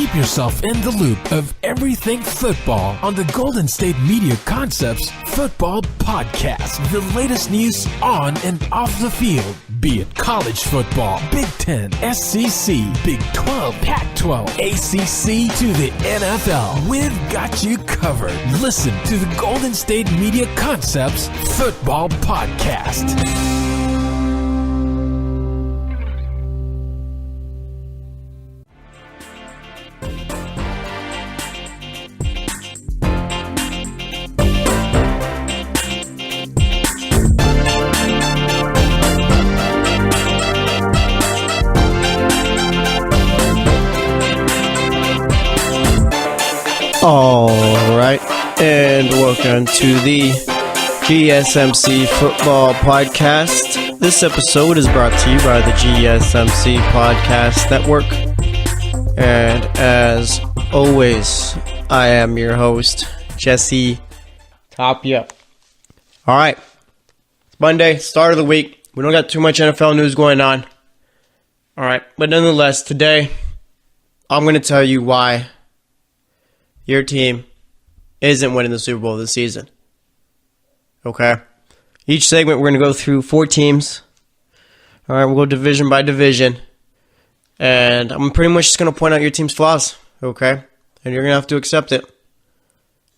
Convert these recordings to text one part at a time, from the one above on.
Keep yourself in the loop of everything football on the Golden State Media Concepts Football Podcast. The latest news on and off the field, be it college football, Big Ten, SEC, Big 12, Pac-12, ACC to the NFL. We've got you covered. Listen to the Golden State Media Concepts Football Podcast. All right, and welcome to the GSMC Football Podcast. This episode is brought to you by the GSMC Podcast Network. And as always, I am your host, Jesse Tapia. All right, it's Monday, start of the week. We don't got too much NFL news going on. All right, but nonetheless, today, I'm going to tell you why your team isn't winning the Super Bowl this season. Okay? Each segment, we're going to go through 4 teams. All right, we'll go division by division. And I'm pretty much just going to point out your team's flaws. Okay? And you're going to have to accept it.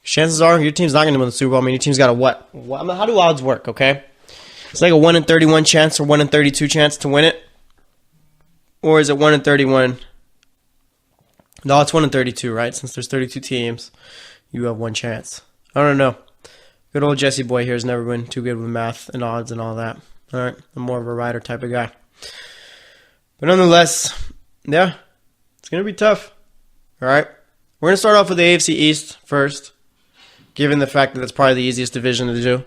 Chances are your team's not going to win the Super Bowl. I mean, your team's got a what? How do odds work, okay? It's like a 1 in 31 chance or 1 in 32 chance to win it. Or is it 1 in 31? No, it's 1 in 32, right? Since there's 32 teams, you have one chance. I don't know. Good old Jesse boy here has never been too good with math and odds and all that. All right, I'm more of a writer type of guy. But nonetheless, yeah, it's going to be tough. All right, we're going to start off with the AFC East first, given the fact that it's probably the easiest division to do.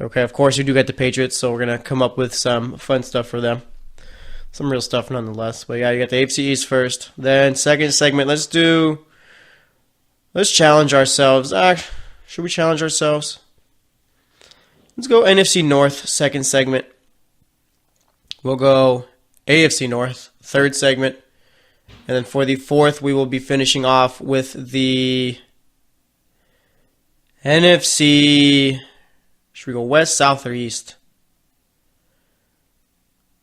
Okay, of course, you do get the Patriots, so we're going to come up with some fun stuff for them. Some real stuff nonetheless. But yeah, you got the AFC East first. Then second segment, let's challenge ourselves. Should we challenge ourselves? Let's go NFC North, second segment. We'll go AFC North, third segment. And then for the fourth, we will be finishing off with the NFC. Should we go West, South, or East?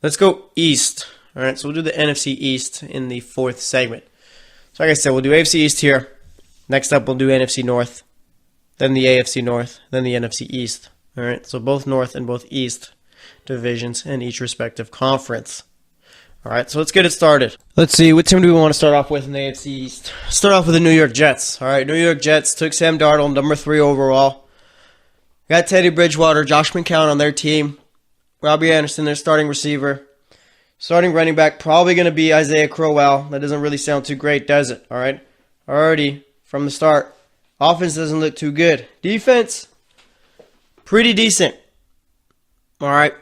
Let's go East. All right, so we'll do the NFC East in the fourth segment. So like I said, we'll do AFC East here. Next up, we'll do NFC North, then the AFC North, then the NFC East. All right, so both North and both East divisions in each respective conference. All right, so let's get it started. Let's see, what team do we want to start off with in the AFC East? Start off with the New York Jets. All right, New York Jets took Sam Darnold, number 3 overall. Got Teddy Bridgewater, Josh McCown on their team. Robbie Anderson, their starting receiver. Starting running back, probably going to be Isaiah Crowell. That doesn't really sound too great, does it? All right. Already, from the start, offense doesn't look too good. Defense, pretty decent. All right.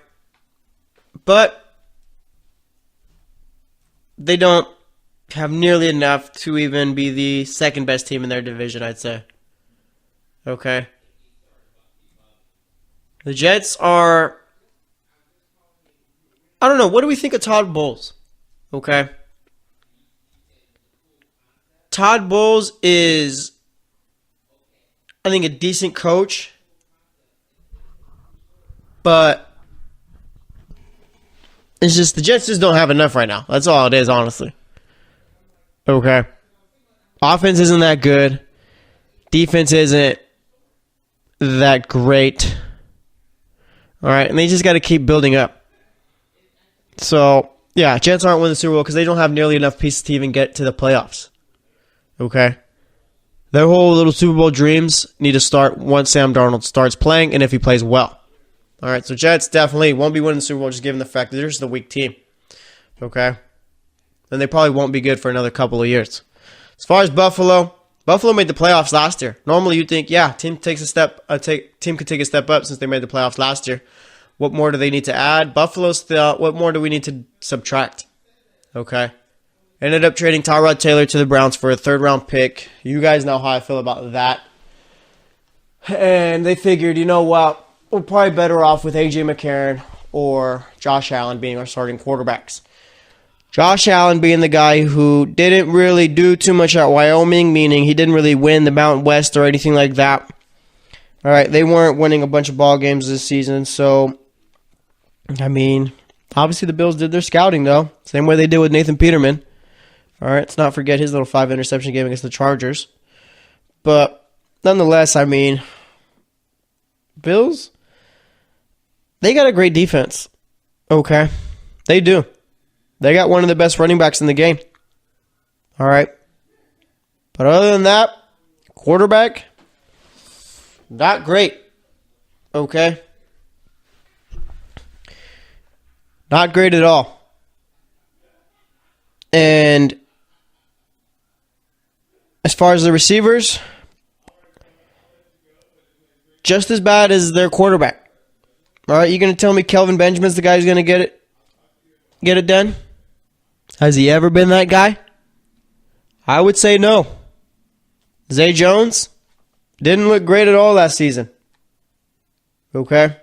But they don't have nearly enough to even be the second best team in their division, I'd say. Okay. The Jets are... I don't know. What do we think of Todd Bowles? Okay. Todd Bowles is, I think, a decent coach. But it's just the Jets just don't have enough right now. That's all it is, honestly. Okay. Offense isn't that good. Defense isn't that great. All right. And they just got to keep building up. So, yeah, Jets aren't winning the Super Bowl because they don't have nearly enough pieces to even get to the playoffs. Okay? Their whole little Super Bowl dreams need to start once Sam Darnold starts playing and if he plays well. All right, so Jets definitely won't be winning the Super Bowl just given the fact that they're just a weak team. Okay? And they probably won't be good for another couple of years. As far as Buffalo made the playoffs last year. Normally you'd think, yeah, team could take a step up since they made the playoffs last year. What more do they need to add? What more do we need to subtract? Okay. Ended up trading Tyrod Taylor to the Browns for a 3rd-round pick. You guys know how I feel about that. And they figured, you know what? We're probably better off with A.J. McCarron or Josh Allen being our starting quarterbacks. Josh Allen being the guy who didn't really do too much at Wyoming, meaning he didn't really win the Mountain West or anything like that. All right, they weren't winning a bunch of ball games this season, so, I mean, obviously the Bills did their scouting, though. Same way they did with Nathan Peterman. All right, let's not forget his little 5-interception game against the Chargers. But, nonetheless, I mean, Bills, they got a great defense. Okay, they do. They got one of the best running backs in the game. All right. But other than that, quarterback, not great. Okay. Not great at all. And as far as the receivers, just as bad as their quarterback. All right, you going to tell me Kelvin Benjamin's the guy who's going to get it done? Has he ever been that guy? I would say no. Zay Jones didn't look great at all last season. Okay?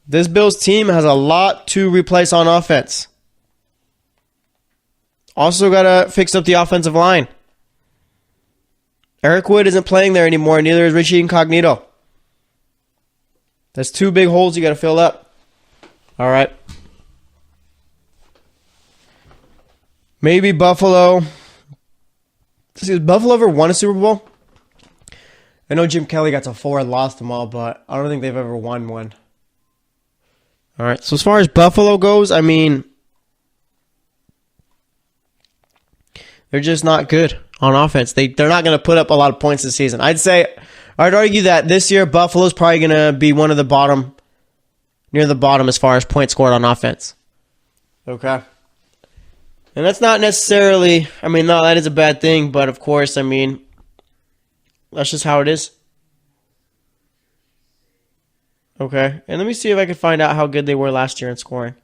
This Bills team has a lot to replace on offense. Also got to fix up the offensive line. Eric Wood isn't playing there anymore, neither is Richie Incognito. That's two big holes you got to fill up. All right? Maybe Buffalo. Has Buffalo ever won a Super Bowl? I know Jim Kelly got to 4 and lost them all, but I don't think they've ever won one. All right, so as far as Buffalo goes, I mean, they're just not good on offense. They're not going to put up a lot of points this season. I'd argue that this year Buffalo's probably going to be near the bottom as far as points scored on offense. Okay. And that's not necessarily, no, that is a bad thing, but of course, that's just how it is. Okay, and let me see if I can find out how good they were last year in scoring.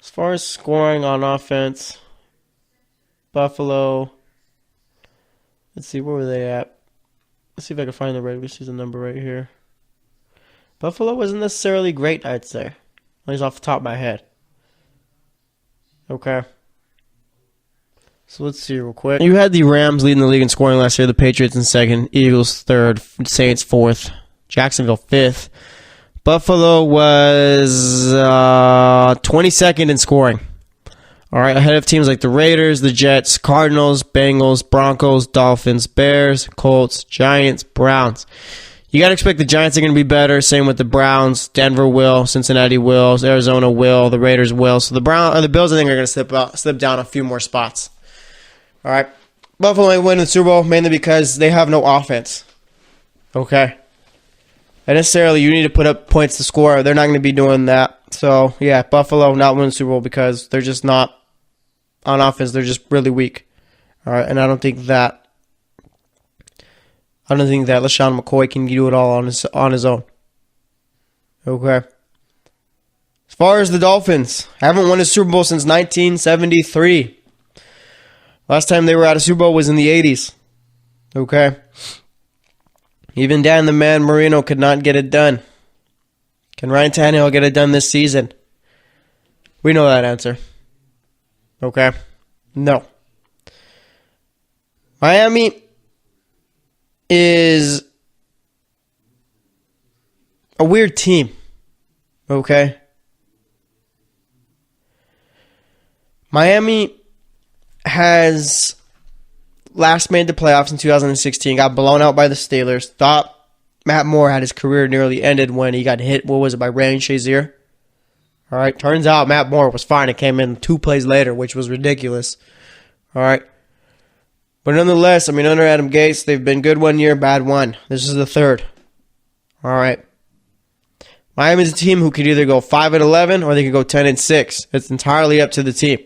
As far as scoring on offense, Buffalo, let's see, where were they at? Let's see if I can find the regular season number right here. Buffalo wasn't necessarily great, I'd say. At least off the top of my head. Okay. So let's see real quick. You had the Rams leading the league in scoring last year, the Patriots in second, Eagles third, Saints fourth, Jacksonville fifth. Buffalo was 22nd in scoring. All right, ahead of teams like the Raiders, the Jets, Cardinals, Bengals, Broncos, Dolphins, Bears, Colts, Giants, Browns. You got to expect the Giants are going to be better. Same with the Browns. Denver will. Cincinnati will. Arizona will. The Raiders will. So the Bills, I think, are going to slip down a few more spots. All right. Buffalo ain't winning the Super Bowl mainly because they have no offense. Okay. And necessarily, you need to put up points to score. They're not going to be doing that. So, yeah, Buffalo not winning the Super Bowl because they're just not on offense. They're just really weak. All right. And I don't think that LaShawn McCoy can do it all on his own. Okay. As far as the Dolphins, haven't won a Super Bowl since 1973. Last time they were at a Super Bowl was in the 80s. Okay. Even Dan the Man Marino could not get it done. Can Ryan Tannehill get it done this season? We know that answer. Okay. No. Miami is a weird team. Okay. Miami has last made the playoffs in 2016, got blown out by the Steelers. Thought Matt Moore had his career nearly ended when he got hit, by Ryan Shazier. All right, turns out Matt Moore was fine. It came in 2 plays later, which was ridiculous. All right. But nonetheless, under Adam Gase, they've been good 1 year, bad one. This is the third. All right. Miami's a team who could either go 5-11 or they could go 10-6. It's entirely up to the team.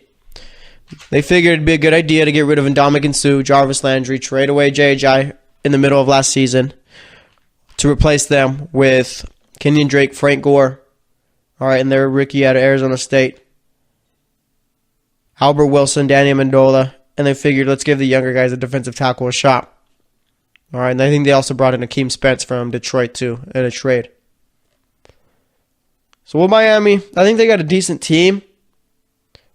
They figured it'd be a good idea to get rid of Ndamukong Suh, Jarvis Landry, trade away J.J. in the middle of last season to replace them with Kenyon Drake, Frank Gore, all right, and their rookie out of Arizona State, Albert Wilson, Danny Amendola, and they figured let's give the younger guys a defensive tackle a shot. All right, and I think they also brought in Akeem Spence from Detroit too in a trade. So with Miami, I think they got a decent team.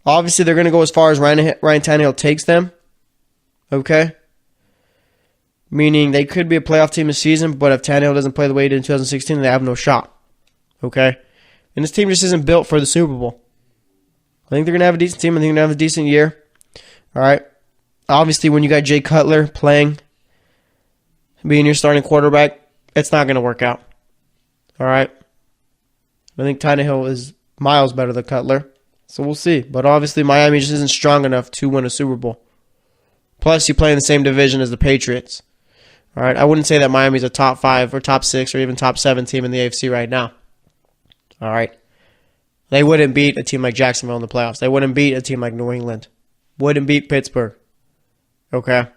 Obviously, they're going to go as far as Ryan Tannehill takes them. Okay? Meaning they could be a playoff team this season, but if Tannehill doesn't play the way he did in 2016, they have no shot. Okay? And this team just isn't built for the Super Bowl. I think they're going to have a decent team. I think they're going to have a decent year. All right? Obviously, when you got Jay Cutler playing, being your starting quarterback, it's not going to work out. All right? I think Tannehill is miles better than Cutler. So we'll see. But obviously, Miami just isn't strong enough to win a Super Bowl. Plus, you play in the same division as the Patriots. All right? I wouldn't say that Miami's a top 5 or top 6 or even top 7 team in the AFC right now. All right? They wouldn't beat a team like Jacksonville in the playoffs. They wouldn't beat a team like New England. Wouldn't beat Pittsburgh. Okay?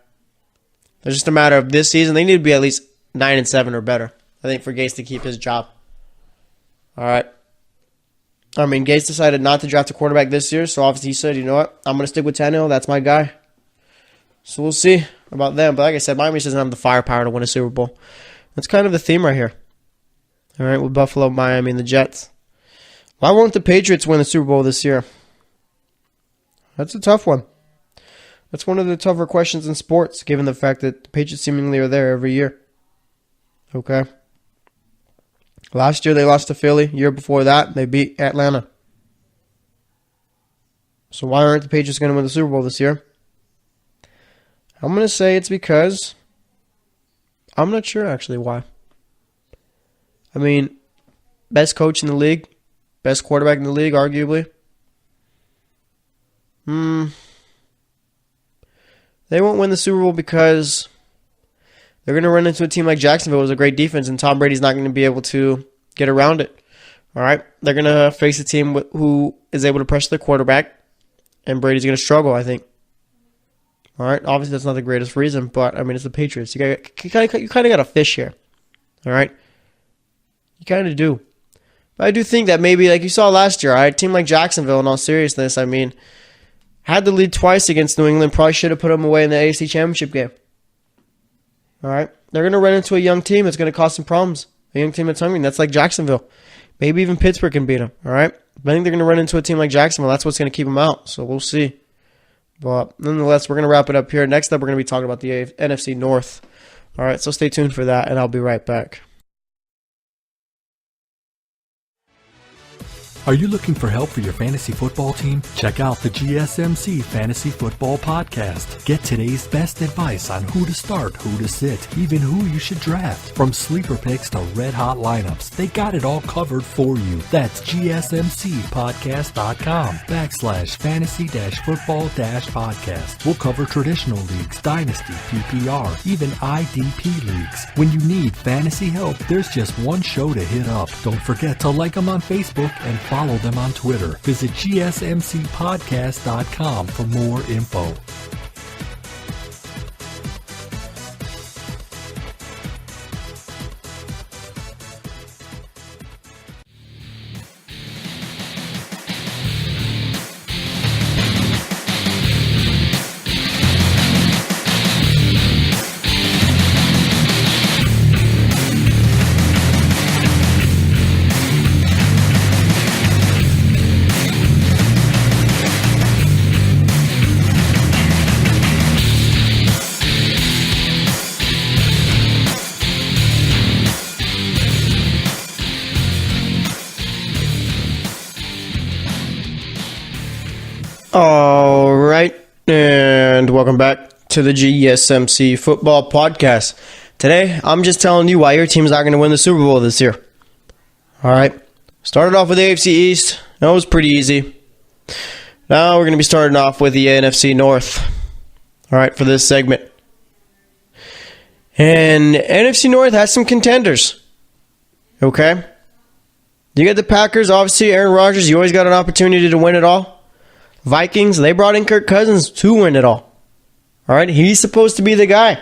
It's just a matter of this season. They need to be at least 9-7 or better, I think, for Gase to keep his job. All right? I mean, Gase decided not to draft a quarterback this year, so obviously he said, you know what? I'm going to stick with Tannehill. That's my guy. So we'll see about them. But like I said, Miami doesn't have the firepower to win a Super Bowl. That's kind of the theme right here. All right, with Buffalo, Miami, and the Jets. Why won't the Patriots win the Super Bowl this year? That's a tough one. That's one of the tougher questions in sports, given the fact that the Patriots seemingly are there every year. Okay? Last year, they lost to Philly. Year before that, they beat Atlanta. So why aren't the Patriots going to win the Super Bowl this year? I'm going to say it's because I'm not sure actually why. I mean, best coach in the league, best quarterback in the league, arguably. They won't win the Super Bowl because they're going to run into a team like Jacksonville with a great defense, and Tom Brady's not going to be able to get around it. All right? They're going to face a team who is able to pressure the quarterback, and Brady's going to struggle, I think. All right? Obviously, that's not the greatest reason, but, I mean, it's the Patriots. You kind of got a fish here. All right? You kind of do. But I do think that maybe, like you saw last year, all right, a team like Jacksonville, in all seriousness, I mean, had the lead twice against New England, probably should have put them away in the AFC Championship game. All right? They're going to run into a young team that's going to cause some problems. A young team that's hungry. That's like Jacksonville. Maybe even Pittsburgh can beat them. All right? But I think they're going to run into a team like Jacksonville. That's what's going to keep them out. So we'll see. But nonetheless, we're going to wrap it up here. Next up, we're going to be talking about the NFC North. All right? So stay tuned for that, and I'll be right back. Are you looking for help for your fantasy football team? Check out the GSMC Fantasy Football Podcast. Get today's best advice on who to start, who to sit, even who you should draft. From sleeper picks to red-hot lineups, they got it all covered for you. That's gsmcpodcast.com/fantasy-football-podcast. We'll cover traditional leagues, dynasty, PPR, even IDP leagues. When you need fantasy help, there's just one show to hit up. Don't forget to like them on Facebook and follow them on Twitter. Visit gsmcpodcast.com for more info. All right, and welcome back to the GSMC Football Podcast. Today, I'm just telling you why your team's not going to win the Super Bowl this year. All right, started off with the AFC East. That was pretty easy. Now we're going to be starting off with the NFC North. All right, for this segment. And NFC North has some contenders. Okay? You got the Packers, obviously, Aaron Rodgers. You always got an opportunity to win it all. Vikings, they brought in Kirk Cousins to win it all. All right? He's supposed to be the guy.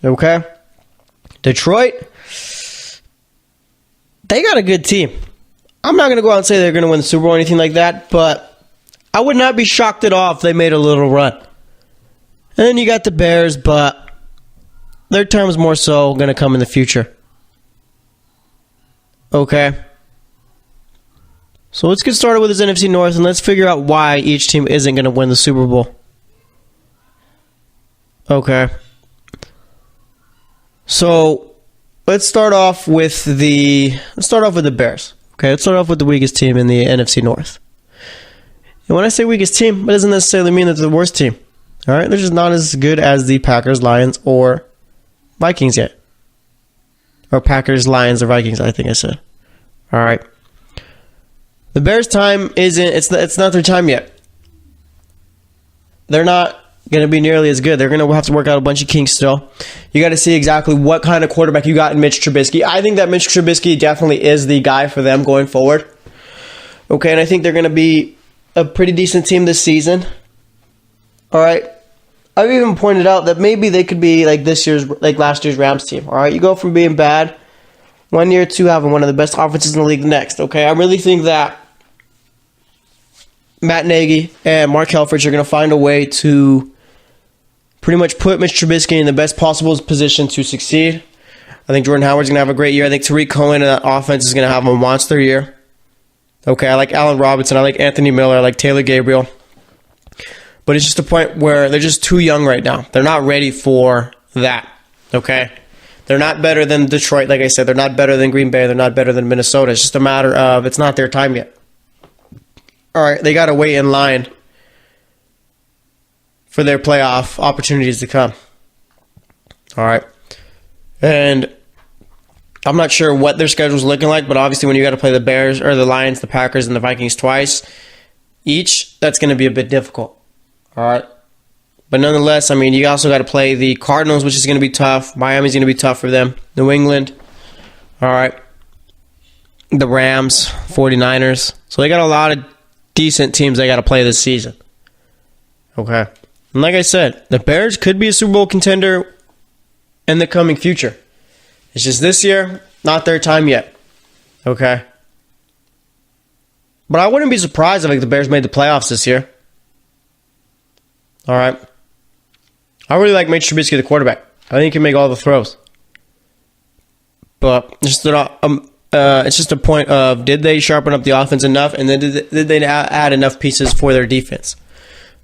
Okay? Detroit, they got a good team. I'm not going to go out and say they're going to win the Super Bowl or anything like that, but I would not be shocked at all if they made a little run. And then you got the Bears, but their time is more so going to come in the future. Okay? So let's get started with this NFC North, and let's figure out why each team isn't going to win the Super Bowl. Okay. So let's start off with the Bears. Okay, let's start off with the weakest team in the NFC North. And when I say weakest team, it doesn't necessarily mean that they're the worst team. All right, they're just not as good as the Packers, Lions, or Vikings yet. Or Packers, Lions, or Vikings, I think I said. All right. The Bears' time it's not their time yet. They're not going to be nearly as good. They're going to have to work out a bunch of kinks still. You got to see exactly what kind of quarterback you got in Mitch Trubisky. I think that Mitch Trubisky definitely is the guy for them going forward. Okay, and I think they're going to be a pretty decent team this season. All right. I've even pointed out that maybe they could be like last year's Rams team. All right, you go from being bad one year to having one of the best offenses in the league the next. Okay, I really think that Matt Nagy and Mark Helfrich are going to find a way to pretty much put Mitch Trubisky in the best possible position to succeed. I think Jordan Howard's going to have a great year. I think Tariq Cohen and that offense is going to have a monster year. Okay, I like Allen Robinson. I like Anthony Miller. I like Taylor Gabriel. But it's just a point where they're just too young right now. They're not ready for that. Okay? They're not better than Detroit, like I said. They're not better than Green Bay. They're not better than Minnesota. It's just a matter of it's not their time yet. All right, they got to wait in line for their playoff opportunities to come. All right. And I'm not sure what their schedule's looking like, but obviously when you got to play the Bears or the Lions, the Packers, and the Vikings twice each, that's going to be a bit difficult. All right. But nonetheless, I mean, you also got to play the Cardinals, which is going to be tough. Miami's going to be tough for them. New England. All right. The Rams, 49ers. So they got a lot of decent teams they got to play this season. Okay. And like I said, the Bears could be a Super Bowl contender in the coming future. It's just this year, not their time yet. Okay. But I wouldn't be surprised if the Bears made the playoffs this year. All right. I really like Mitch Trubisky, the quarterback. I think he can make all the throws. But it's just a point of, did they sharpen up the offense enough, and then did they add enough pieces for their defense?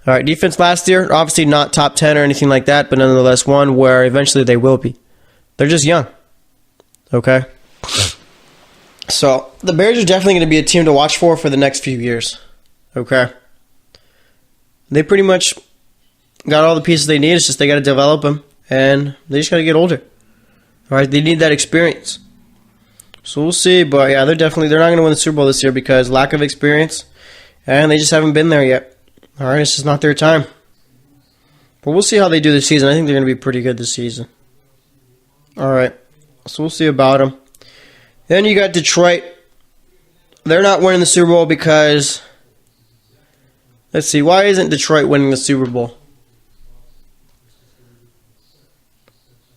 All right, defense last year, obviously not top 10 or anything like that, but nonetheless one where eventually they will be. They're just young. Okay? So, the Bears are definitely going to be a team to watch for the next few years. Okay? They pretty much got all the pieces they need. It's just they got to develop them, and they just got to get older. All right? They need that experience. So, we'll see, but yeah, they're not going to win the Super Bowl this year because lack of experience, and they just haven't been there yet. All right? It's just not their time. But we'll see how they do this season. I think they're going to be pretty good this season. All right. So, we'll see about them. Then you got Detroit. They're not winning the Super Bowl because, let's see, why isn't Detroit winning the Super Bowl?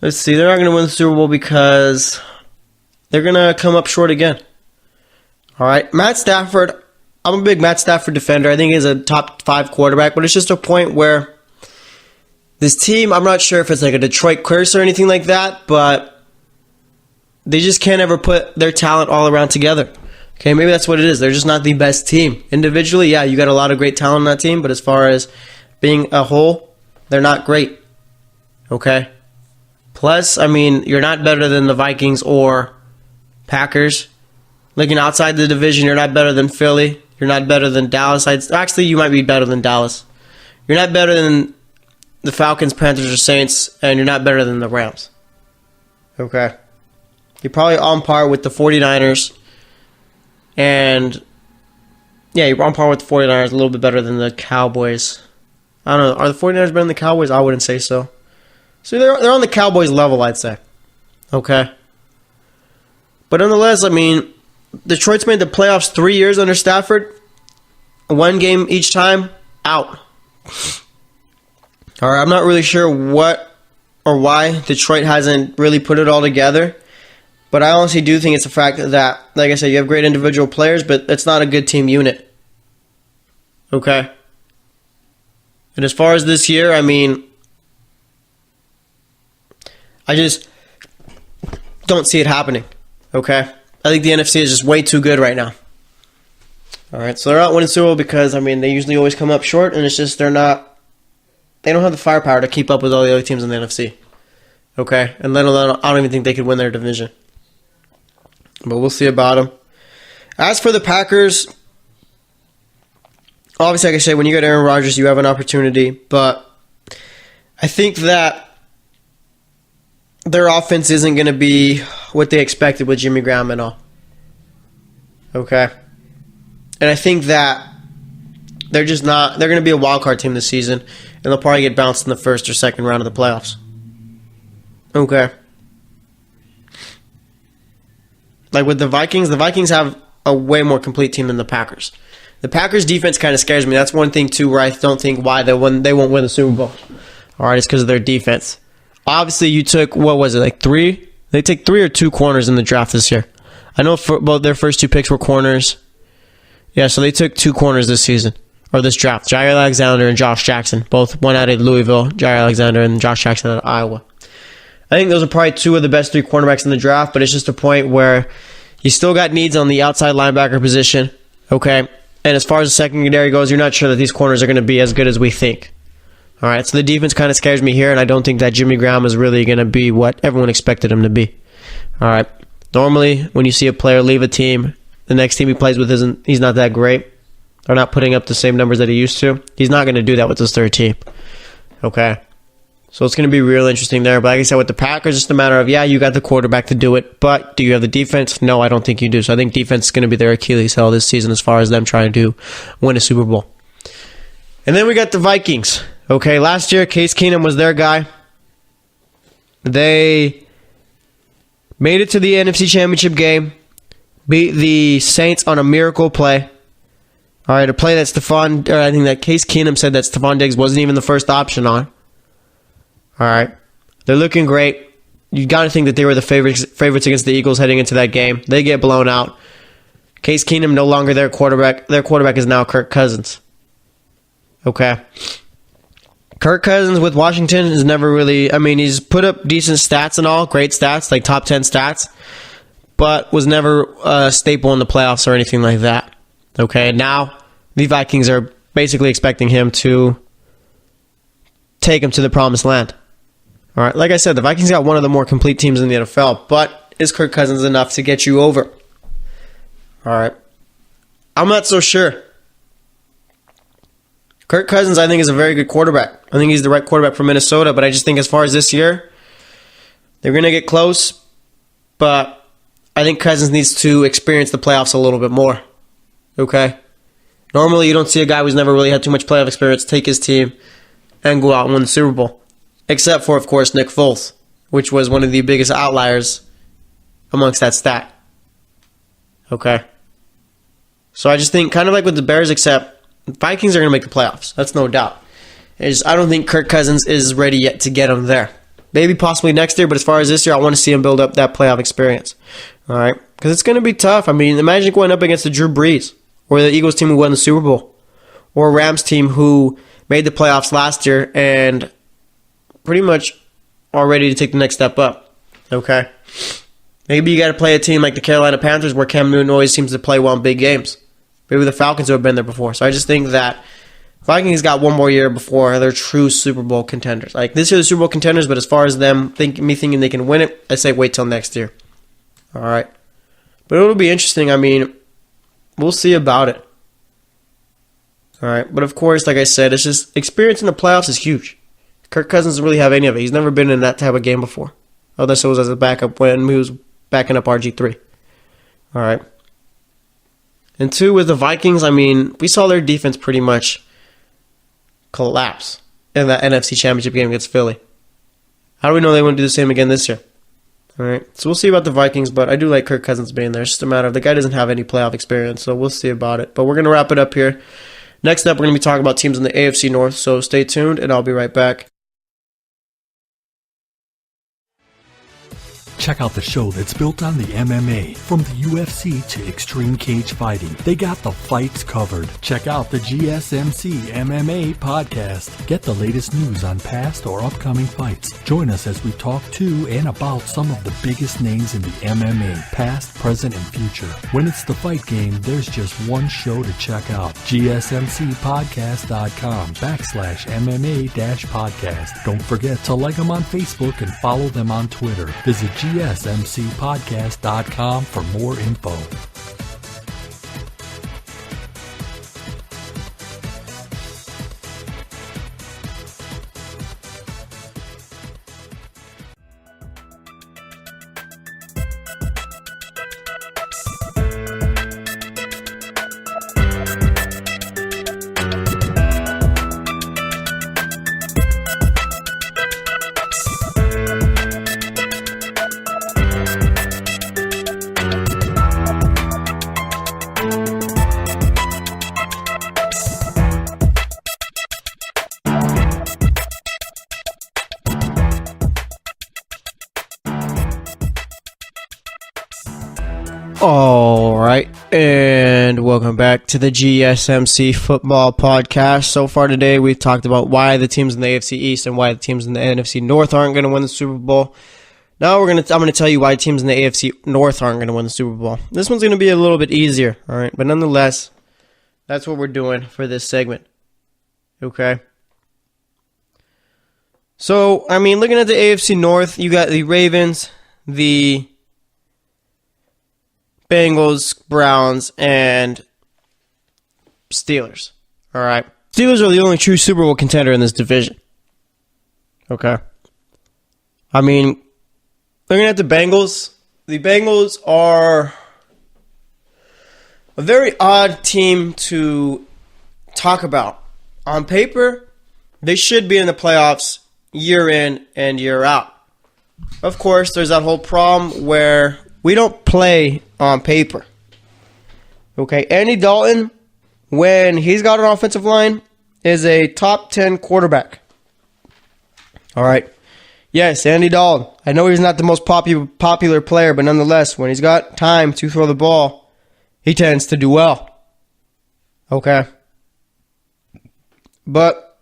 Let's see, they're not going to win the Super Bowl because they're going to come up short again. All right, Matt Stafford, I'm a big Matt Stafford defender. I think he's a top 5 quarterback, but it's just a point where this team, I'm not sure if it's like a Detroit curse or anything like that, but they just can't ever put their talent all around together. Okay, maybe that's what it is. They're just not the best team. Individually, yeah, you got a lot of great talent on that team, but as far as being a whole, they're not great. Okay? Plus, I mean, you're not better than the Vikings or Packers. Looking outside the division, you're not better than Philly. You're not better than Dallas. Actually, you might be better than Dallas. You're not better than the Falcons, Panthers, or Saints, and you're not better than the Rams. Okay? You're probably on par with the 49ers. And, yeah, you're on par with the 49ers, a little bit better than the Cowboys. I don't know. Are the 49ers better than the Cowboys? I wouldn't say so. So they're on the Cowboys level, I'd say. Okay? But nonetheless, I mean, Detroit's made the playoffs 3 years under Stafford. 1 game each time, out. All right, I'm not really sure what or why Detroit hasn't really put it all together. But I honestly do think it's a fact that, like I said, you have great individual players, but it's not a good team unit. Okay? And as far as this year, I mean, I just don't see it happening. Okay? I think the NFC is just way too good right now. All right, so they're not winning Super Bowl because, I mean, they usually always come up short, and it's just they don't have the firepower to keep up with all the other teams in the NFC. Okay? And let alone, I don't even think they could win their division. But we'll see about them. As for the Packers, obviously, like I said, when you got Aaron Rodgers, you have an opportunity, but I think that their offense isn't going to be what they expected with Jimmy Graham and all. Okay? And I think that they're just not, they're going to be a wild card team this season, and they'll probably get bounced in the first or second round of the playoffs. Okay. Like with the Vikings have a way more complete team than the Packers. The Packers defense kind of scares me. That's one thing too where I don't think why they won't win the Super Bowl. All right, it's because of their defense. Obviously, you took, what was it, like 3? They take 3 or 2 corners in the draft this year. I know both their first 2 picks were corners. Yeah, so they took 2 corners this season, or this draft. Jair Alexander and Josh Jackson. Both one out of Louisville, Jair Alexander, and Josh Jackson out of Iowa. I think those are probably 2 of the best 3 cornerbacks in the draft, but it's just a point where you still got needs on the outside linebacker position, okay? And as far as the secondary goes, you're not sure that these corners are going to be as good as we think. All right, so the defense kind of scares me here, and I don't think that Jimmy Graham is really going to be what everyone expected him to be. All right, normally when you see a player leave a team, the next team he plays with he's not that great. They're not putting up the same numbers that he used to. He's not going to do that with his third team. Okay, so it's going to be real interesting there. But like I said, with the Packers, it's just a matter of, yeah, you got the quarterback to do it, but do you have the defense? No, I don't think you do. So I think defense is going to be their Achilles heel this season as far as them trying to win a Super Bowl. And then we got the Vikings. Okay, last year, Case Keenum was their guy. They made it to the NFC Championship game, beat the Saints on a miracle play. All right, a play that I think that Case Keenum said that Stephon Diggs wasn't even the first option on. All right, they're looking great. You got to think that they were the favorites against the Eagles heading into that game. They get blown out. Case Keenum no longer their quarterback. Their quarterback is now Kirk Cousins. Okay. Kirk Cousins with Washington is never really, I mean, he's put up decent stats and all, great stats, like top 10 stats, but was never a staple in the playoffs or anything like that. Okay, now the Vikings are basically expecting him to take him to the promised land. All right, like I said, the Vikings got one of the more complete teams in the NFL, but is Kirk Cousins enough to get you over? All right, I'm not so sure. Kirk Cousins, I think, is a very good quarterback. I think he's the right quarterback for Minnesota, but I just think as far as this year, they're going to get close, but I think Cousins needs to experience the playoffs a little bit more. Okay? Normally, you don't see a guy who's never really had too much playoff experience take his team and go out and win the Super Bowl. Except for, of course, Nick Foles, which was one of the biggest outliers amongst that stat. Okay? So I just think, kind of like with the Bears, except Vikings are going to make the playoffs. That's no doubt. I don't think Kirk Cousins is ready yet to get him there. Maybe possibly next year, but as far as this year, I want to see him build up that playoff experience. All right? Because it's going to be tough. I mean, imagine going up against the Drew Brees or the Eagles team who won the Super Bowl or a Rams team who made the playoffs last year and pretty much are ready to take the next step up. Okay? Maybe you got to play a team like the Carolina Panthers where Cam Newton always seems to play well in big games. Maybe the Falcons who have been there before. So I just think that Vikings got one more year before they're true Super Bowl contenders. Like this year, the Super Bowl contenders, but as far as them thinking they can win it, I say wait till next year. All right, but it'll be interesting. I mean, we'll see about it. All right, but of course, like I said, it's just experience in the playoffs is huge. Kirk Cousins doesn't really have any of it. He's never been in that type of game before. Unless it was as a backup when he was backing up RG3. All right. And 2, with the Vikings, I mean, we saw their defense pretty much collapse in that NFC Championship game against Philly. How do we know they won't do the same again this year? All right, so we'll see about the Vikings, but I do like Kirk Cousins being there. It's just a matter of the guy doesn't have any playoff experience, so we'll see about it. But we're going to wrap it up here. Next up, we're going to be talking about teams in the AFC North, so stay tuned, and I'll be right back. Check out the show that's built on the MMA, from the UFC to extreme cage fighting. They got the fights covered. Check out the GSMC MMA podcast. Get the latest news on past or upcoming fights. Join us as we talk to and about some of the biggest names in the MMA, past, present, and future. When it's the fight game, there's just one show to check out. GSMCpodcast.com/MMA-podcast. Don't forget to like them on Facebook and follow them on Twitter. Visit GSMCpodcast.com for more info. All right, and welcome back to the GSMC Football Podcast. So far today, we've talked about why the teams in the AFC East and why the teams in the NFC North aren't going to win the Super Bowl. Now I'm going to tell you why teams in the AFC North aren't going to win the Super Bowl. This one's going to be a little bit easier, all right? But nonetheless, that's what we're doing for this segment, okay? So, I mean, looking at the AFC North, you got the Ravens, the Bengals, Browns, and Steelers. All right. Steelers are the only true Super Bowl contender in this division. Okay. I mean, looking at the Bengals are a very odd team to talk about. On paper, they should be in the playoffs year in and year out. Of course, there's that whole problem where we don't play on paper. Okay, Andy Dalton, when he's got an offensive line, is a top 10 quarterback. All right. Yes, Andy Dalton. I know he's not the most popular player, but nonetheless, when he's got time to throw the ball, he tends to do well. Okay. But,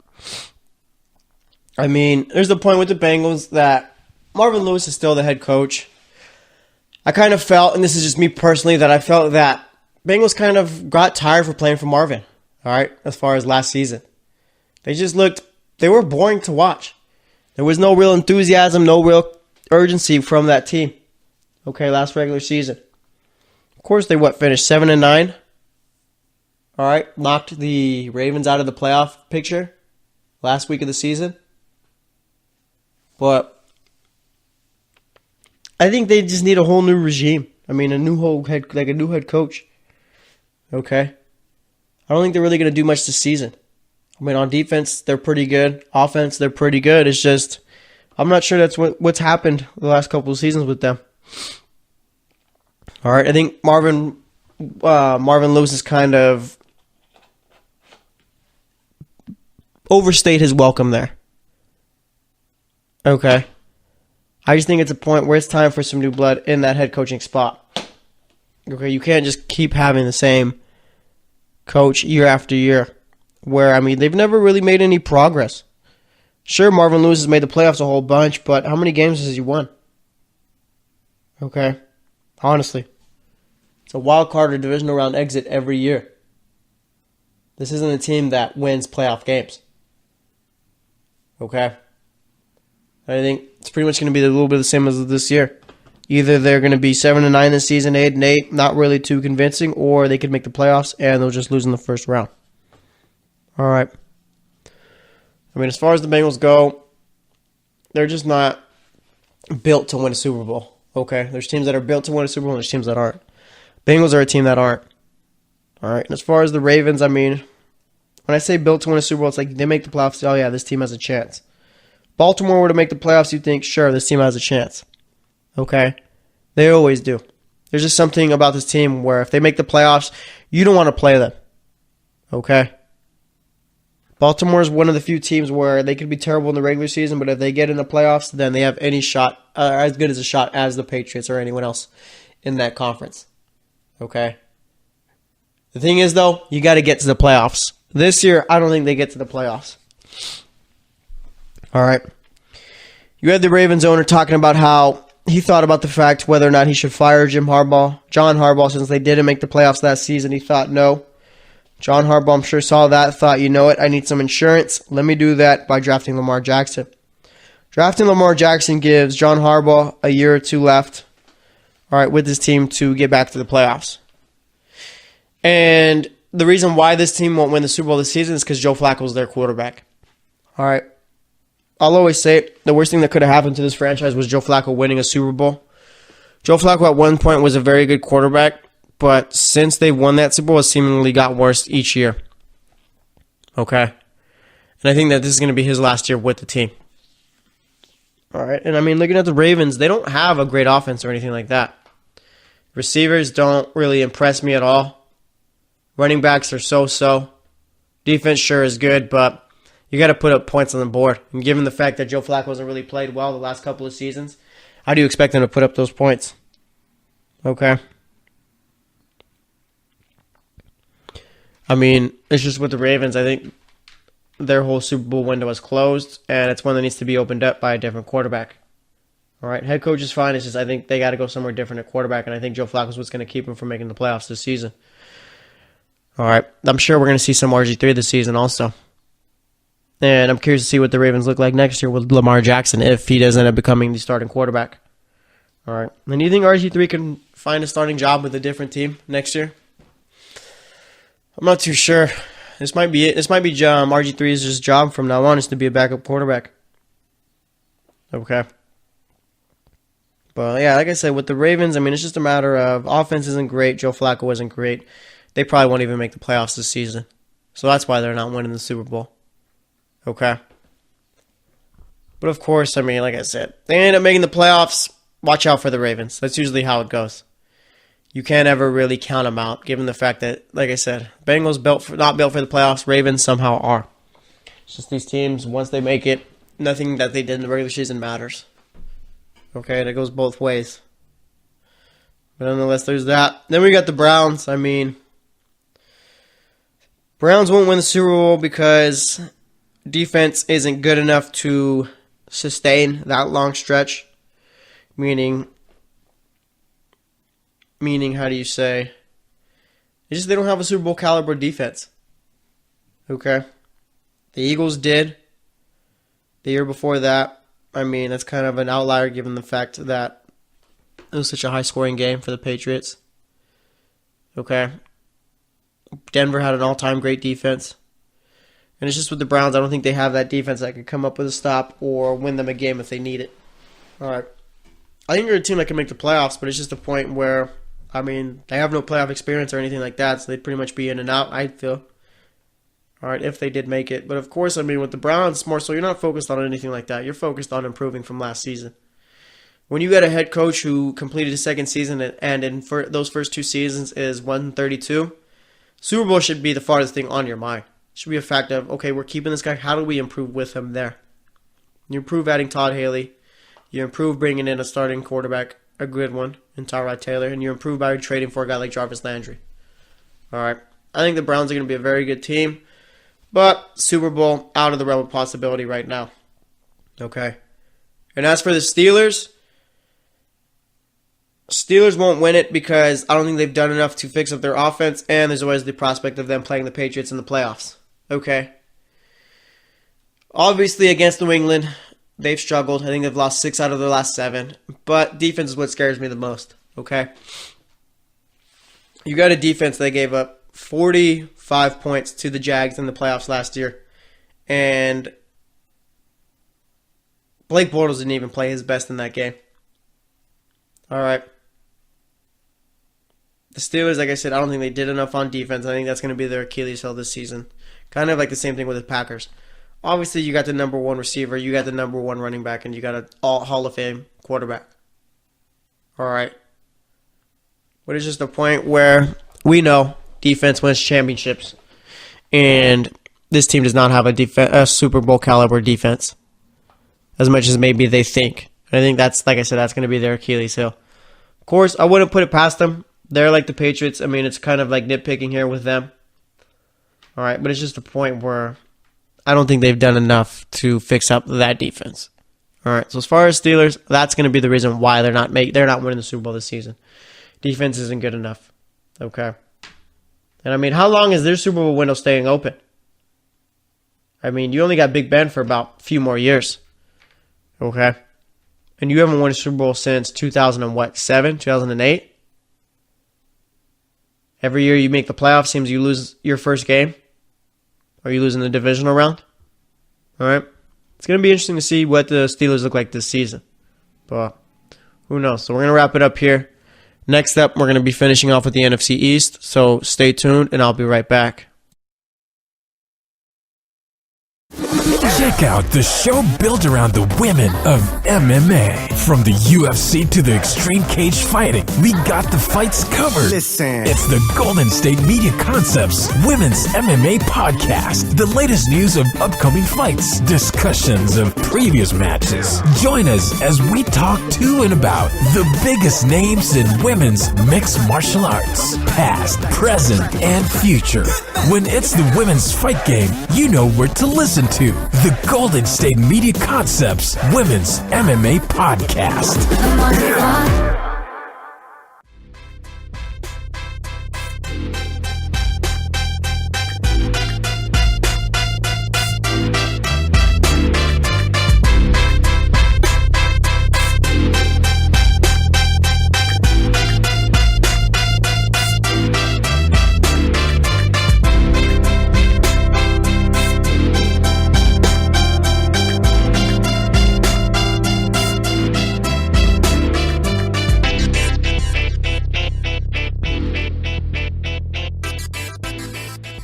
I mean, there's the point with the Bengals that Marvin Lewis is still the head coach. I kind of felt, and this is just me personally, that I felt that Bengals kind of got tired for playing for Marvin, all right, as far as last season. They were boring to watch. There was no real enthusiasm, no real urgency from that team, okay, last regular season. Of course, they finished 7-9, all right, knocked the Ravens out of the playoff picture last week of the season. But I think they just need a whole new regime. I mean, a new head coach. Okay? I don't think they're really going to do much this season. I mean, on defense, they're pretty good. Offense, they're pretty good. It's just, I'm not sure that's what's happened the last couple of seasons with them. All right, I think Marvin Lewis has kind of overstayed his welcome there. Okay? I just think it's a point where it's time for some new blood in that head coaching spot. Okay, you can't just keep having the same coach year after year. Where, I mean, they've never really made any progress. Sure, Marvin Lewis has made the playoffs a whole bunch, but how many games has he won? Okay, honestly. It's a wild card or divisional round exit every year. This isn't a team that wins playoff games. Okay? I think it's pretty much going to be a little bit the same as this year. Either they're going to be 7-9 this season, 8-8, not really too convincing, or they could make the playoffs and they'll just lose in the first round. All right. I mean, as far as the Bengals go, they're just not built to win a Super Bowl. Okay? There's teams that are built to win a Super Bowl and there's teams that aren't. Bengals are a team that aren't. All right? And as far as the Ravens, I mean, when I say built to win a Super Bowl, it's like they make the playoffs. Oh, yeah, this team has a chance. Baltimore were to make the playoffs, you think, sure, this team has a chance. Okay? They always do. There's just something about this team where if they make the playoffs, you don't want to play them. Okay? Baltimore's one of the few teams where they could be terrible in the regular season, but if they get in the playoffs, then they have any shot, as good as a shot as the Patriots or anyone else in that conference. Okay? The thing is, though, you got to get to the playoffs. This year, I don't think they get to the playoffs. All right. You had the Ravens owner talking about how he thought about the fact whether or not he should fire John Harbaugh, since they didn't make the playoffs last season. He thought no. John Harbaugh, I'm sure, saw that, thought, you know what, I need some insurance. Let me do that by drafting Lamar Jackson. Drafting Lamar Jackson gives John Harbaugh a year or two left, all right, with his team to get back to the playoffs. And the reason why this team won't win the Super Bowl this season is because Joe Flacco is their quarterback. All right. I'll always say it, the worst thing that could have happened to this franchise was Joe Flacco winning a Super Bowl. Joe Flacco at one point was a very good quarterback, but since they won that Super Bowl, it seemingly got worse each year. Okay? And I think that this is going to be his last year with the team. All right? And I mean, looking at the Ravens, they don't have a great offense or anything like that. Receivers don't really impress me at all. Running backs are so-so. Defense sure is good, but you got to put up points on the board. And given the fact that Joe Flacco hasn't really played well the last couple of seasons, how do you expect him to put up those points? Okay? I mean, it's just with the Ravens, I think their whole Super Bowl window is closed, and it's one that needs to be opened up by a different quarterback. All right, head coach is fine. It's just I think they got to go somewhere different at quarterback, and I think Joe Flacco is what's going to keep him from making the playoffs this season. All right, I'm sure we're going to see some RG3 this season also. And I'm curious to see what the Ravens look like next year with Lamar Jackson if he does end up becoming the starting quarterback. All right, and do you think RG3 can find a starting job with a different team next year? I'm not too sure. This might be it. This might be RG3's job from now on is to be a backup quarterback. Okay. But yeah, like I said, with the Ravens, I mean, it's just a matter of offense isn't great. Joe Flacco isn't great. They probably won't even make the playoffs this season. So that's why they're not winning the Super Bowl. Okay. But of course, I mean, like I said, they end up making the playoffs. Watch out for the Ravens. That's usually how it goes. You can't ever really count them out, given the fact that, like I said, Bengals not built for the playoffs. Ravens somehow are. It's just these teams, once they make it, nothing that they did in the regular season matters. Okay, and it goes both ways. But nonetheless, there's that. Then we got the Browns. I mean, Browns won't win the Super Bowl because defense isn't good enough to sustain that long stretch. Meaning, how do you say? It's just they don't have a Super Bowl caliber defense. Okay? The Eagles did the year before that. I mean, that's kind of an outlier given the fact that it was such a high-scoring game for the Patriots. Okay? Denver had an all-time great defense. And it's just with the Browns, I don't think they have that defense that could come up with a stop or win them a game if they need it. All right. I think they're a team that can make the playoffs, but it's just a point where, I mean, they have no playoff experience or anything like that, so they'd pretty much be in and out, I feel. All right, if they did make it. But of course, I mean, with the Browns, more so, you're not focused on anything like that. You're focused on improving from last season. When you got a head coach who completed his second season and in those first two seasons is 132, Super Bowl should be the farthest thing on your mind. It should be a fact of, okay, we're keeping this guy. How do we improve with him there? You improve adding Todd Haley. You improve bringing in a starting quarterback, a good one, in Tyrod Taylor. And you improve by trading for a guy like Jarvis Landry. All right. I think the Browns are going to be a very good team. But Super Bowl, out of the realm of possibility right now. Okay. And as for the Steelers won't win it because I don't think they've done enough to fix up their offense. And there's always the prospect of them playing the Patriots in the playoffs. Okay. Obviously, against New England, they've struggled. I think they've lost 6 out of their last 7. But defense is what scares me the most. Okay. You got a defense that gave up 45 points to the Jags in the playoffs last year. And Blake Bortles didn't even play his best in that game. All right. The Steelers, like I said, I don't think they did enough on defense. I think that's going to be their Achilles heel this season. Kind of like the same thing with the Packers. Obviously, you got the number 1 receiver, you got the number 1 running back, and you got an Hall of Fame quarterback. All right. But it's just a point where we know defense wins championships. And this team does not have a Super Bowl caliber defense as much as maybe they think. And I think that's, like I said, that's going to be their Achilles heel. Of course, I wouldn't put it past them. They're like the Patriots. I mean, it's kind of like nitpicking here with them. All right, but it's just a point where I don't think they've done enough to fix up that defense. All right, so as far as Steelers, that's going to be the reason why they're not winning the Super Bowl this season. Defense isn't good enough. Okay. And I mean, how long is their Super Bowl window staying open? I mean, you only got Big Ben for about a few more years. Okay. And you haven't won a Super Bowl since 2007, 2008? Every year you make the playoffs, seems you lose your first game. Or you lose in the divisional round. All right. It's going to be interesting to see what the Steelers look like this season. But who knows? So we're going to wrap it up here. Next up, we're going to be finishing off with the NFC East. So stay tuned, and I'll be right back. Check out the show built around the women of MMA. From the UFC to the extreme cage fighting, we got the fights covered. Listen. It's the Golden State Media Concepts Women's MMA Podcast. The latest news of upcoming fights, discussions of previous matches. Join us as we talk to and about the biggest names in women's mixed martial arts, past, present, and future. When it's the women's fight game, you know where to listen to. The Golden State Media Concepts Women's MMA Podcast.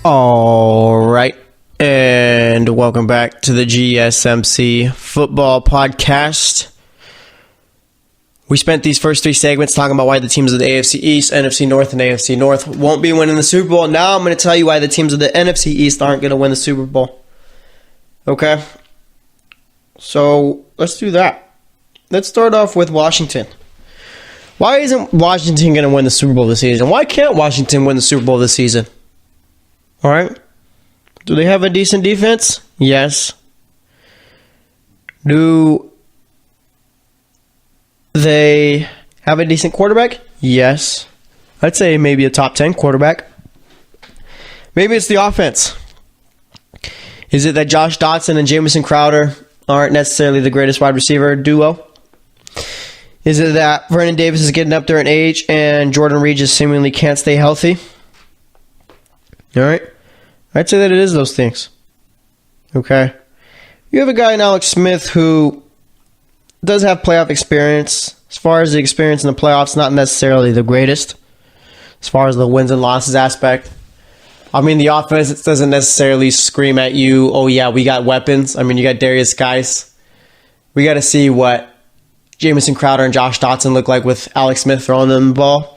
All right, and welcome back to the GSMC Football Podcast. We spent these first three segments talking about why the teams of the AFC East, NFC North, and AFC North won't be winning the Super Bowl. Now I'm going to tell you why the teams of the NFC East aren't going to win the Super Bowl. Okay? So let's do that. Let's start off with Washington. Why isn't Washington going to win the Super Bowl this season? Why can't Washington win the Super Bowl this season? All right. Do they have a decent defense? Yes. Do they have a decent quarterback? Yes. I'd say maybe a top 10 quarterback. Maybe it's the offense. Is it that Josh Dotson and Jamison Crowder aren't necessarily the greatest wide receiver duo? Is it that Vernon Davis is getting up there in age and Jordan Reed just seemingly can't stay healthy? All right. I'd say that it is those things. Okay. You have a guy in Alex Smith who does have playoff experience. As far as the experience in the playoffs, not necessarily the greatest. As far as the wins and losses aspect. I mean, the offense, it doesn't necessarily scream at you, oh yeah, we got weapons. I mean, you got Darius Geis. We got to see what Jamison Crowder and Josh Dotson look like with Alex Smith throwing them the ball.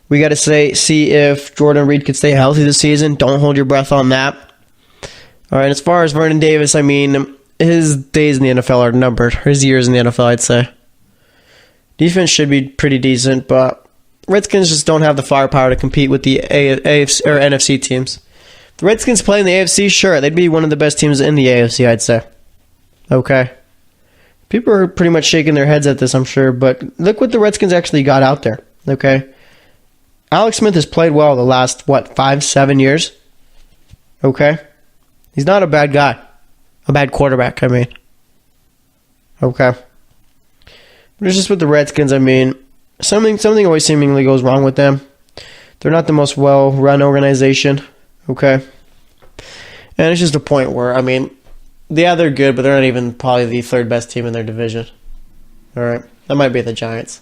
We got to see if Jordan Reed could stay healthy this season. Don't hold your breath on that. All right, as far as Vernon Davis, I mean, his days in the NFL are numbered. His years in the NFL, I'd say. Defense should be pretty decent, but Redskins just don't have the firepower to compete with the AFC or NFC teams. If the Redskins play in the AFC, sure, they'd be one of the best teams in the AFC, I'd say. Okay. People are pretty much shaking their heads at this, I'm sure, but look what the Redskins actually got out there. Okay. Alex Smith has played well the last, 5-7 years? Okay. He's not a bad guy. A bad quarterback, I mean. Okay. But it's just with the Redskins, I mean, something always seemingly goes wrong with them. They're not the most well-run organization. Okay. And it's just a point where, I mean, yeah, they're good, but they're not even probably the third best team in their division. All right. That might be the Giants.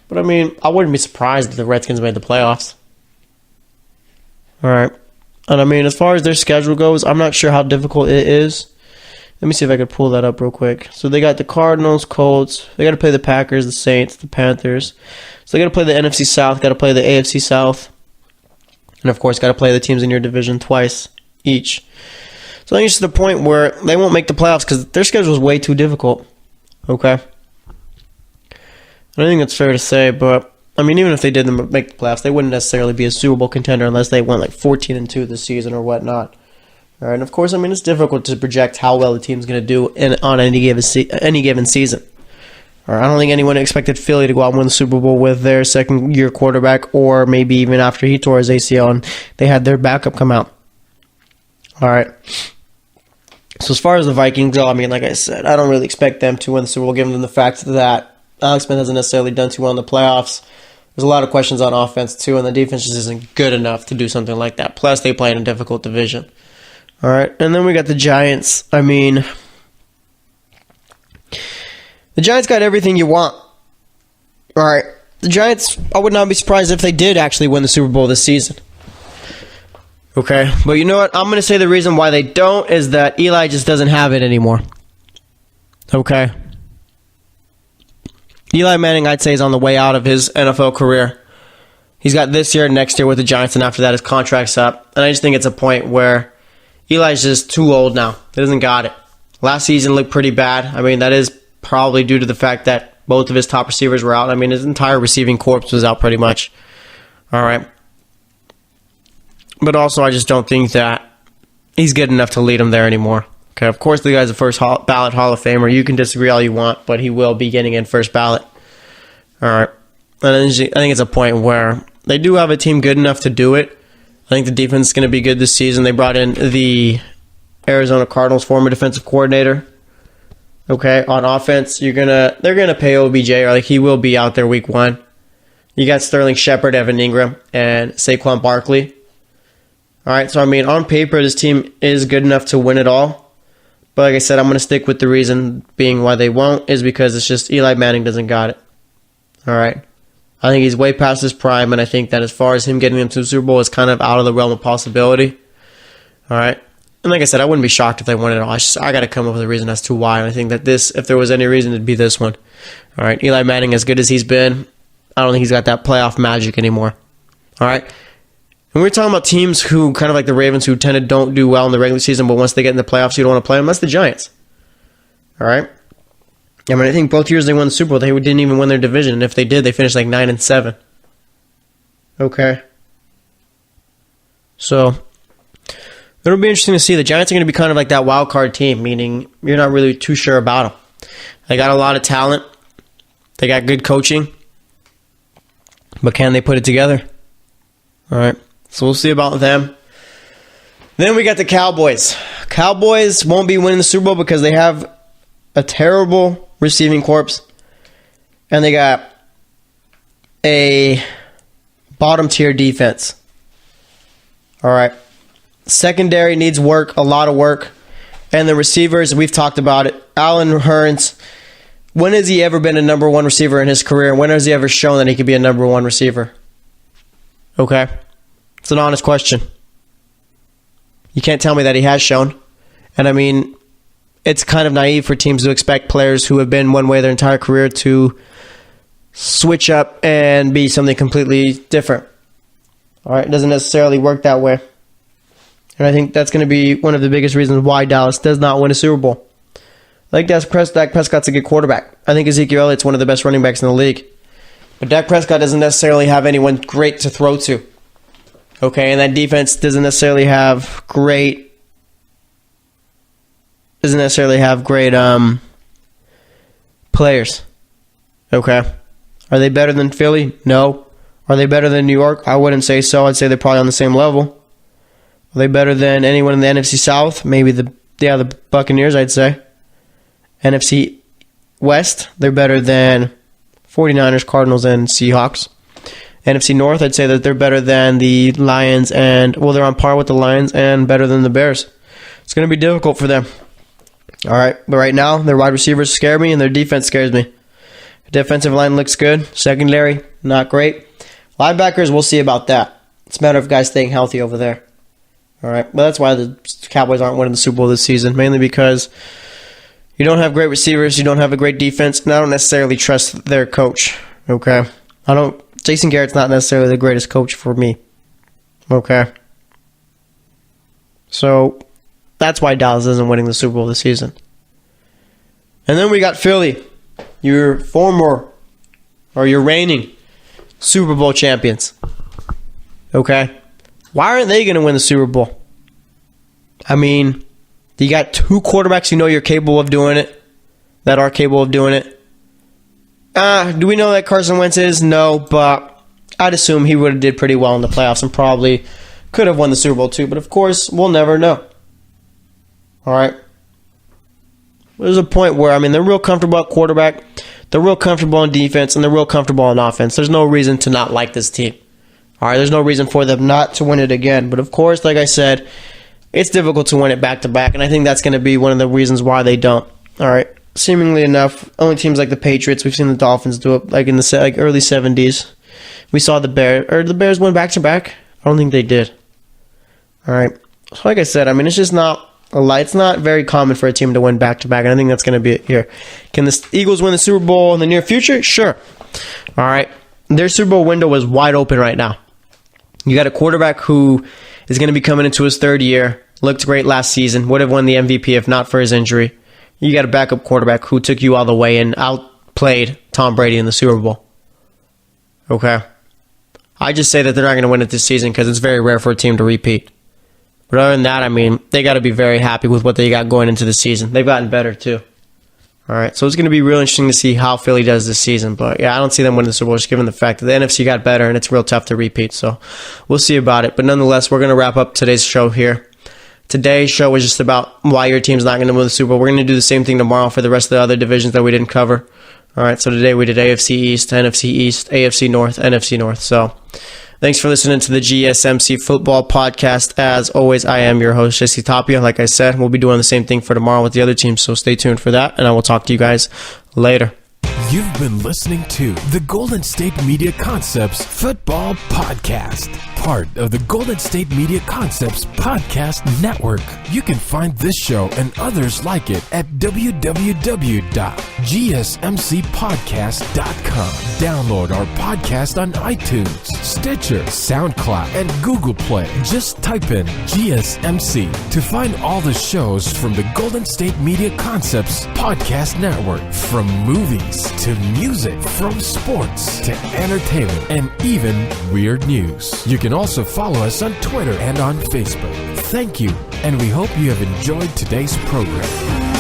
But, I mean, I wouldn't be surprised if the Redskins made the playoffs. All right. And, I mean, as far as their schedule goes, I'm not sure how difficult it is. Let me see if I could pull that up real quick. So, they got the Cardinals, Colts. They got to play the Packers, the Saints, the Panthers. So, they got to play the NFC South, got to play the AFC South. And, of course, got to play the teams in your division twice each. So I think it's to the point where they won't make the playoffs because their schedule is way too difficult. Okay? I think that's fair to say, but I mean, even if they did make the playoffs, they wouldn't necessarily be a Super Bowl contender unless they went like 14-2 this season or whatnot. All right, and of course, I mean, it's difficult to project how well the team's going to do on any given season. All right, I don't think anyone expected Philly to go out and win the Super Bowl with their second-year quarterback, or maybe even after he tore his ACL and they had their backup come out. All right. So as far as the Vikings go, I mean, like I said, I don't really expect them to win the Super Bowl, given the fact that Alex Smith hasn't necessarily done too well in the playoffs. There's a lot of questions on offense, too, and the defense just isn't good enough to do something like that. Plus, they play in a difficult division. All right, and then we got the Giants. I mean, the Giants got everything you want. All right, the Giants, I would not be surprised if they did actually win the Super Bowl this season. Okay, but you know what? I'm going to say the reason why they don't is that Eli just doesn't have it anymore. Okay. Eli Manning, I'd say, is on the way out of his NFL career. He's got this year and next year with the Giants, and after that, his contract's up. And I just think it's a point where Eli's just too old now. He doesn't got it. Last season looked pretty bad. I mean, that is probably due to the fact that both of his top receivers were out. I mean, his entire receiving corps was out pretty much. All right. But also, I just don't think that he's good enough to lead them there anymore. Okay, of course, the guy's a first ballot Hall of Famer. You can disagree all you want, but he will be getting in first ballot. All right. And I think it's a point where they do have a team good enough to do it. I think the defense is going to be good this season. They brought in the Arizona Cardinals former defensive coordinator. Okay, on offense, they're gonna pay OBJ, or like he will be out there week 1. You got Sterling Shepard, Evan Ingram, and Saquon Barkley. All right, so I mean, on paper, this team is good enough to win it all. But like I said, I'm going to stick with the reason being why they won't is because it's just Eli Manning doesn't got it. All right. I think he's way past his prime, and I think that as far as him getting them to the Super Bowl is kind of out of the realm of possibility. All right. And like I said, I wouldn't be shocked if they won it all. I got to come up with a reason as to why. And I think that if there was any reason, it'd be this one. All right. Eli Manning, as good as he's been, I don't think he's got that playoff magic anymore. All right. And we're talking about teams who, kind of like the Ravens, who tend to don't do well in the regular season, but once they get in the playoffs, you don't want to play them. That's the Giants. All right? I mean, I think both years they won the Super Bowl, they didn't even win their division. And if they did, they finished like 9-7. Okay. So, it'll be interesting to see. The Giants are going to be kind of like that wild card team, meaning you're not really too sure about them. They got a lot of talent. They got good coaching. But can they put it together? All right. So we'll see about them. Then we got the Cowboys. Cowboys won't be winning the Super Bowl because they have a terrible receiving corps. And they got a bottom tier defense. All right. Secondary needs work, a lot of work. And the receivers, we've talked about it. Allen Hurns, when has he ever been a number one receiver in his career? When has he ever shown that he could be a number one receiver? Okay. It's an honest question. You can't tell me that he has shown. And I mean, it's kind of naive for teams to expect players who have been one way their entire career to switch up and be something completely different. All right, it doesn't necessarily work that way. And I think that's going to be one of the biggest reasons why Dallas does not win a Super Bowl. I think Dak Prescott's a good quarterback. I think Ezekiel Elliott's one of the best running backs in the league. But Dak Prescott doesn't necessarily have anyone great to throw to. Okay, and that defense doesn't necessarily have great players. Okay. Are they better than Philly? No. Are they better than New York? I wouldn't say so. I'd say they're probably on the same level. Are they better than anyone in the NFC South? Maybe the Buccaneers, I'd say. NFC West, they're better than 49ers, Cardinals, and Seahawks. NFC North, I'd say that they're better than the Lions they're on par with the Lions and better than the Bears. It's going to be difficult for them. All right, but right now, their wide receivers scare me and their defense scares me. Defensive line looks good. Secondary, not great. Linebackers, we'll see about that. It's a matter of guys staying healthy over there. All right, but that's why the Cowboys aren't winning the Super Bowl this season, mainly because you don't have great receivers, you don't have a great defense, and I don't necessarily trust their coach. Okay, Jason Garrett's not necessarily the greatest coach for me. Okay. So that's why Dallas isn't winning the Super Bowl this season. And then we got Philly, your reigning Super Bowl champions. Okay? Why aren't they going to win the Super Bowl? I mean, you got two quarterbacks you know you're capable of doing it, that are capable of doing it. Do we know that Carson Wentz is? No, but I'd assume he would have did pretty well in the playoffs and probably could have won the Super Bowl too. But of course, we'll never know. All right? There's a point where, I mean, they're real comfortable at quarterback, they're real comfortable on defense, and they're real comfortable on offense. There's no reason to not like this team. All right, there's no reason for them not to win it again. But of course, like I said, it's difficult to win it back-to-back, and I think that's going to be one of the reasons why they don't. All right, seemingly enough, only teams like the Patriots, we've seen the Dolphins do it like in the early 70s. We saw the Bears win back-to-back. I don't think they did. All right, so like I said, I mean, it's just not it's not very common for a team to win back-to-back, and I think that's going to be it here. Can the Eagles win the Super Bowl in the near future? Sure. All right, their Super Bowl window is wide open right now. You got a quarterback who is going to be coming into his third year, looked great last season, would have won the MVP if not for his injury. You got a backup quarterback who took you all the way and outplayed Tom Brady in the Super Bowl. Okay. I just say that they're not going to win it this season because it's very rare for a team to repeat. But other than that, I mean, they got to be very happy with what they got going into the season. They've gotten better, too. All right, so it's going to be real interesting to see how Philly does this season. But, yeah, I don't see them winning the Super Bowl just given the fact that the NFC got better and it's real tough to repeat. So we'll see about it. But nonetheless, we're going to wrap up today's show here. Today's show was just about why your team's not going to win the Super Bowl. We're going to do the same thing tomorrow for the rest of the other divisions that we didn't cover. All right, so today we did AFC East, NFC East, AFC North, NFC North. So thanks for listening to the GSMC Football Podcast. As always, I am your host, Jesse Tapia. Like I said, we'll be doing the same thing for tomorrow with the other teams, so stay tuned for that, and I will talk to you guys later. You've been listening to the Golden State Media Concepts Football Podcast, part of the Golden State Media Concepts Podcast Network. You can find this show and others like it at www.gsmcpodcast.com. Download our podcast on iTunes, Stitcher, SoundCloud, and Google Play. Just type in GSMC to find all the shows from the Golden State Media Concepts Podcast Network, from movies to music, from sports to entertainment, and even weird news. You can also follow us on Twitter and on Facebook. Thank you, and we hope you have enjoyed today's program.